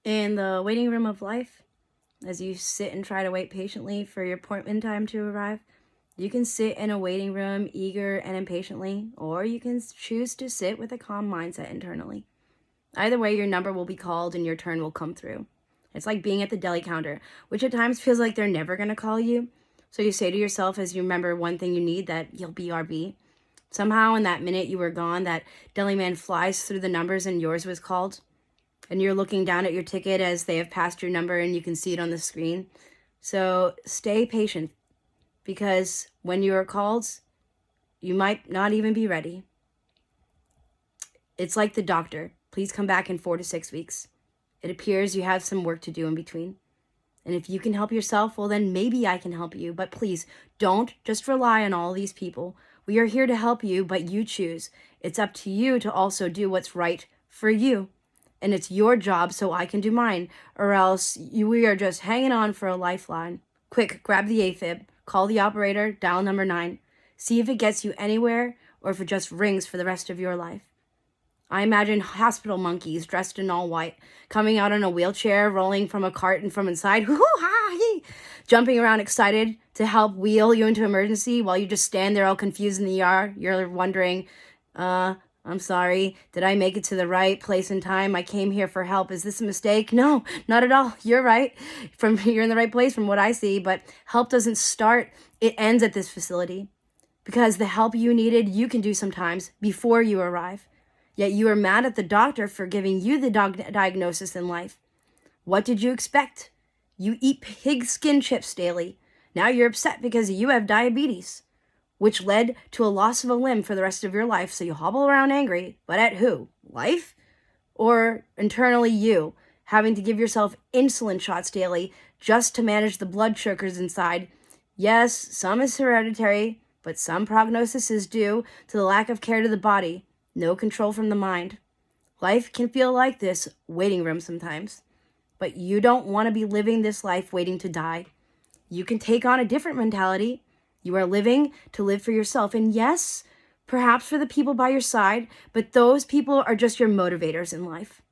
In the waiting room of life, as you sit and try to wait patiently for your appointment time to arrive, you can sit in a waiting room eager and impatiently, or you can choose to sit with a calm mindset internally. Either way, your number will be called and your turn will come through. It's like being at the deli counter, which at times feels like they're never going to call you. So you say to yourself as you remember one thing you need, that you'll BRB. Somehow in that minute you were gone, that deli man flies through the numbers and yours was called. And you're looking down at your ticket as they have passed your number and you can see it on the screen. So stay patient, because when you are called, you might not even be ready. It's like the doctor. Please come back in 4 to 6 weeks. It appears you have some work to do in between. And if you can help yourself, well, then maybe I can help you. But please, don't just rely on all these people. We are here to help you, but you choose. It's up to you to also do what's right for you. And it's your job so I can do mine, or else we are just hanging on for a lifeline. Quick, grab the AFib, call the operator, dial number 9. See if it gets you anywhere or if it just rings for the rest of your life. I imagine hospital monkeys dressed in all white, coming out in a wheelchair, rolling from a cart and from inside, jumping around excited to help wheel you into emergency while you just stand there all confused in the ER. You're wondering, I'm sorry, did I make it to the right place in time? I came here for help. Is this a mistake? No, not at all. You're right. You're in the right place from what I see, but help doesn't start. It ends at this facility, because the help you needed, you can do sometimes before you arrive. Yet you are mad at the doctor for giving you the diagnosis in life. What did you expect? You eat pig skin chips daily. Now you're upset because you have diabetes, which led to a loss of a limb for the rest of your life. So you hobble around angry, but at who? Life? Or internally you, having to give yourself insulin shots daily just to manage the blood sugars inside. Yes, some is hereditary, but some prognosis is due to the lack of care to the body. No control from the mind. Life can feel like this waiting room sometimes, but you don't want to be living this life waiting to die. You can take on a different mentality. You are living to live for yourself. And yes, perhaps for the people by your side, but those people are just your motivators in life.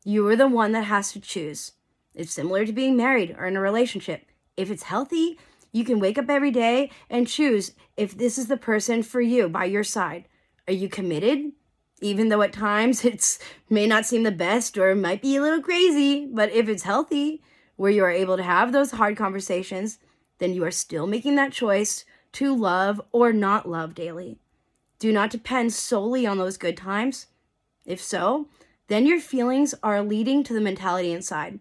You are the one that has to choose. It's similar to being married or in a relationship. If it's healthy, you can wake up every day and choose if this is the person for you by your side. Are you committed? Even though at times it may not seem the best or might be a little crazy, but if it's healthy, where you are able to have those hard conversations, then you are still making that choice to love or not love daily. Do not depend solely on those good times. If so, then your feelings are leading to the mentality inside,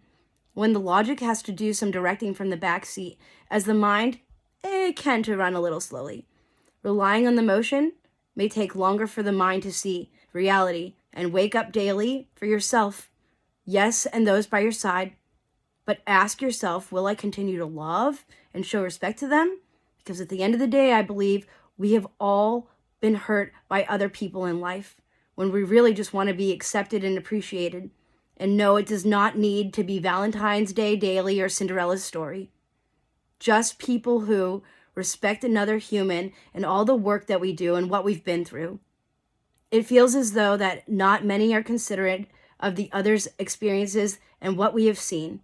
when the logic has to do some directing from the back seat, as the mind, can to run a little slowly. Relying on the motion may take longer for the mind to see reality and wake up daily for yourself. Yes, and those by your side. But ask yourself, will I continue to love and show respect to them? Because at the end of the day, I believe we have all been hurt by other people in life, when we really just want to be accepted and appreciated. And no, it does not need to be Valentine's Day daily or Cinderella's story. Just people who respect another human and all the work that we do and what we've been through. It feels as though that not many are considerate of the other's experiences and what we have seen.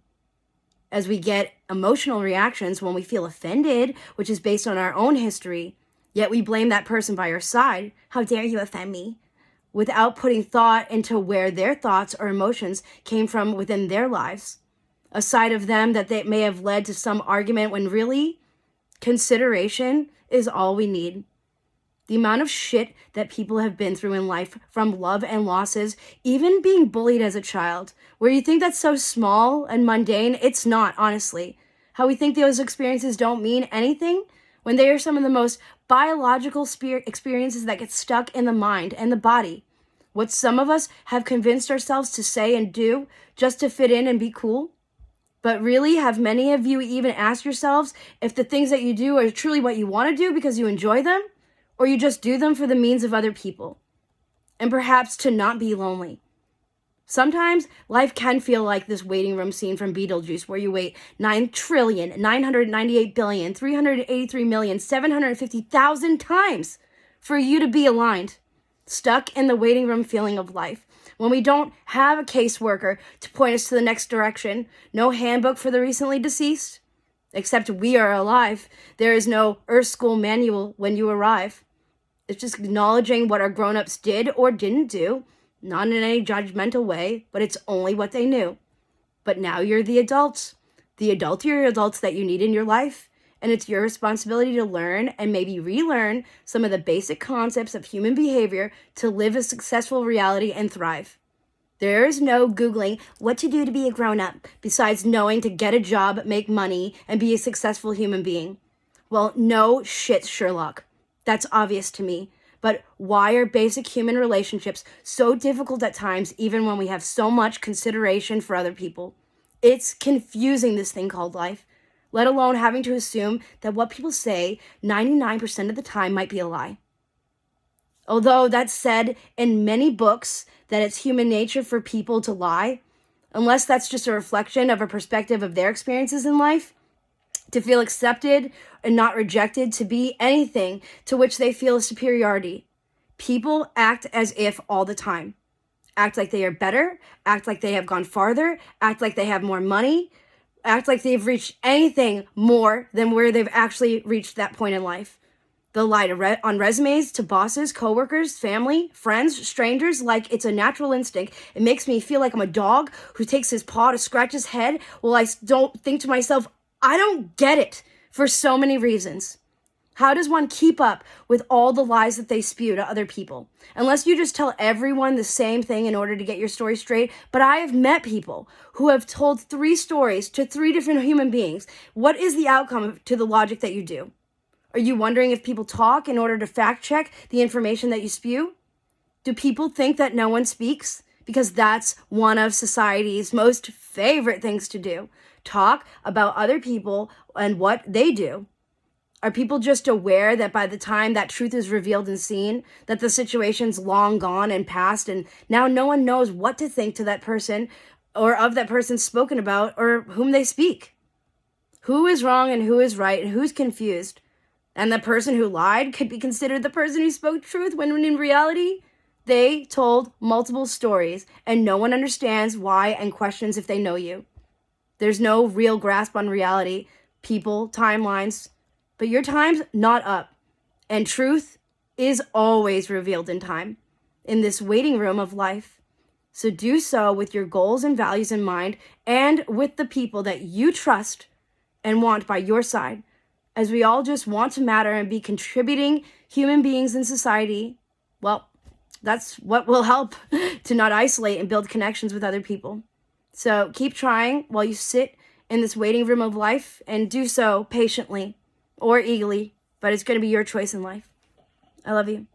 As we get emotional reactions when we feel offended, which is based on our own history, yet we blame that person by our side. How dare you offend me? Without putting thought into where their thoughts or emotions came from within their lives. A side of them that they may have led to some argument, when really, consideration is all we need. The amount of shit that people have been through in life, from love and losses, even being bullied as a child, where you think that's so small and mundane, it's not, honestly. How we think those experiences don't mean anything, when they are some of the most biological experiences that get stuck in the mind and the body. What some of us have convinced ourselves to say and do just to fit in and be cool. But really, have many of you even asked yourselves if the things that you do are truly what you want to do because you enjoy them? Or you just do them for the means of other people, and perhaps to not be lonely. Sometimes life can feel like this waiting room scene from Beetlejuice, where you wait 9,998,383,750,000 times for you to be aligned, stuck in the waiting room feeling of life, when we don't have a caseworker to point us to the next direction, no handbook for the recently deceased, except we are alive. There is no Earth School manual when you arrive. It's just acknowledging what our grown-ups did or didn't do, not in any judgmental way, but it's only what they knew. But now you're the adults. The adults that you need in your life, and it's your responsibility to learn and maybe relearn some of the basic concepts of human behavior to live a successful reality and thrive. There is no Googling what to do to be a grown-up besides knowing to get a job, make money, and be a successful human being. Well, no shit, Sherlock. That's obvious to me. But why are basic human relationships so difficult at times, even when we have so much consideration for other people? It's confusing, this thing called life, let alone having to assume that what people say 99% of the time might be a lie. Although that's said in many books that it's human nature for people to lie, unless that's just a reflection of a perspective of their experiences in life, to feel accepted and not rejected, to be anything to which they feel a superiority. People act as if all the time. Act like they are better, act like they have gone farther, act like they have more money, act like they've reached anything more than where they've actually reached that point in life. They'll lie on resumes to bosses, coworkers, family, friends, strangers, like it's a natural instinct. It makes me feel like I'm a dog who takes his paw to scratch his head while I don't think to myself, I don't get it, for so many reasons. How does one keep up with all the lies that they spew to other people? Unless you just tell everyone the same thing in order to get your story straight. But I have met people who have told 3 stories to 3 different human beings. What is the outcome to the logic that you do? Are you wondering if people talk in order to fact check the information that you spew? Do people think that no one speaks? Because that's one of society's most favorite things to do. Talk about other people and what they do. Are people just aware that by the time that truth is revealed and seen, that the situation's long gone and past, and now no one knows what to think to that person or of that person spoken about or whom they speak? Who is wrong and who is right and who's confused? And the person who lied could be considered the person who spoke truth when in reality, they told multiple stories and no one understands why and questions if they know you. There's no real grasp on reality, people, timelines, but your time's not up. And truth is always revealed in time, in this waiting room of life. So do so with your goals and values in mind and with the people that you trust and want by your side, as we all just want to matter and be contributing human beings in society. Well, that's what will help to not isolate and build connections with other people. So keep trying while you sit in this waiting room of life and do so patiently or eagerly, but it's going to be your choice in life. I love you.